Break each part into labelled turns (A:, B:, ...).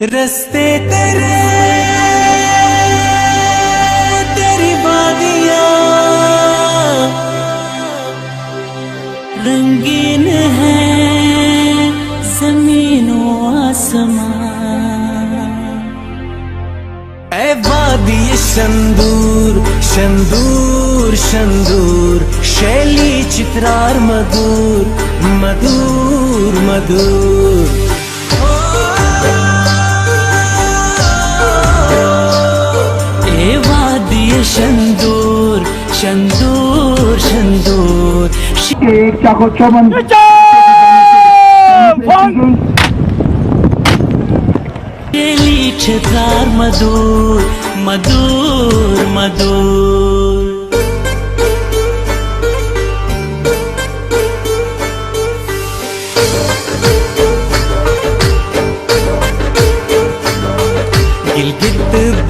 A: रस्ते तेरे तेरी वादियाँ रंगीन है ज़मीनो आसमां। ऐ वादी शंदूर शंदूर शंदूर शैली चित्रार मधुर मधुर मधुर। शंदूर शंदूर शंदूर शैली चित्रार मधुर मधुर मधुर। गिलगित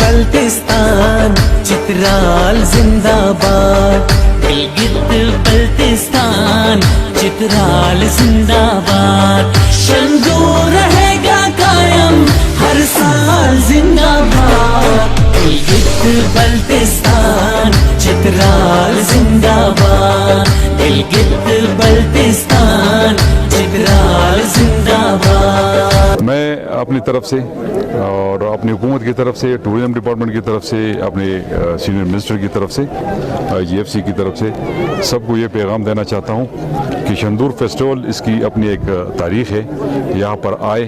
A: बल्तिस्तान चित्राल जिंदाबाद, गिलगित बल्तिस्तान चित्राल जिंदाबाद। शंदूर रहेगा कायम हर साल जिंदाबाद, गिलगित बल्तिस्तान चित्राल जिंदाबाद, गिलगित बल्तिस्तान चित्राल जिंदाबाद।
B: मैं अपनी तरफ से और अपनी हुकूमत की तरफ से, टूरिज्म डिपार्टमेंट की तरफ से, अपने सीनियर मिनिस्टर की तरफ से, GFC की तरफ से सबको ये पैगाम देना चाहता हूँ कि शंदूर फेस्टिवल इसकी अपनी एक तारीख़ है। यहाँ पर आए,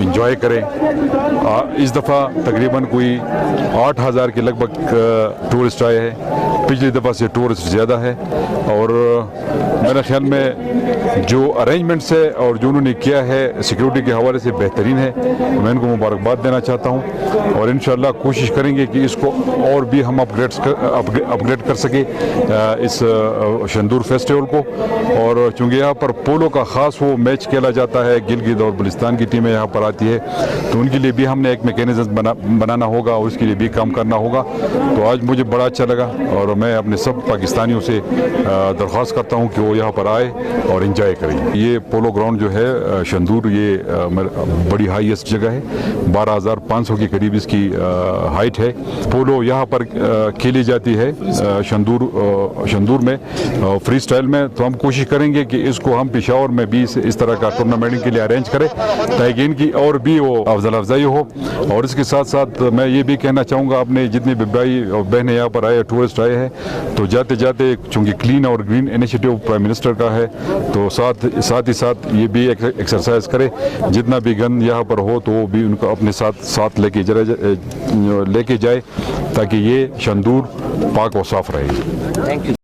B: इंजॉय करें। इस दफ़ा तकरीबन कोई 8,000 के लगभग टूरिस्ट आए हैं। पिछली दफ़ा से टूरिस्ट ज़्यादा है और मेरे ख्याल में जो अरेंजमेंट्स है और जो उन्होंने किया है सिक्योरिटी के हवाले से बेहतरीन है। मैं इनको मुबारकबाद देना चाहता हूँ और इंशाअल्लाह कोशिश करेंगे कि इसको और भी हम अपग्रेड कर सके इस शंदूर फेस्टिवल को। और चूँकि यहाँ पर पोलो का ख़ास वो मैच खेला जाता है, गिलगित और बल्तिस्तान की टीमें यहाँ पर आती है, तो उनके लिए भी हमने एक मैकेनिज़्म बनाना होगा और उसके लिए भी काम करना होगा। तो आज मुझे बड़ा अच्छा लगा और मैं अपने सब पाकिस्तानियों से दरख्वास्त करता हूँ कि वो यहाँ पर आए और इंजॉय करें। ये पोलो ग्राउंड जो है शंदूर, ये बड़ी हाईएस्ट जगह है, 12,500 के करीब इसकी हाइट है। पोलो यहाँ पर खेली जाती है शंदूर में फ्री स्टाइल में। तो हम कोशिश करेंगे कि इसको हम पेशावर में भी इस तरह का टूर्नामेंट के लिए अरेंज करें ताकि इनकी और भी वो अफजल अफजाई हो। और इसके साथ साथ मैं ये भी कहना चाहूँगा, अपने जितने भी भाई और बहनें यहाँ पर आए, टूरिस्ट आए हैं, तो जाते जाते चूँकि क्लीन और ग्रीन इनिशिएटिव प्राइम मिनिस्टर का है, तो साथ ही साथ ये भी एक्सरसाइज करे। जितना भी गन यहाँ पर हो तो वो भी उनको अपने साथ लेके जाए ताकि ये शंदूर पाक और साफ रहे। Thank you.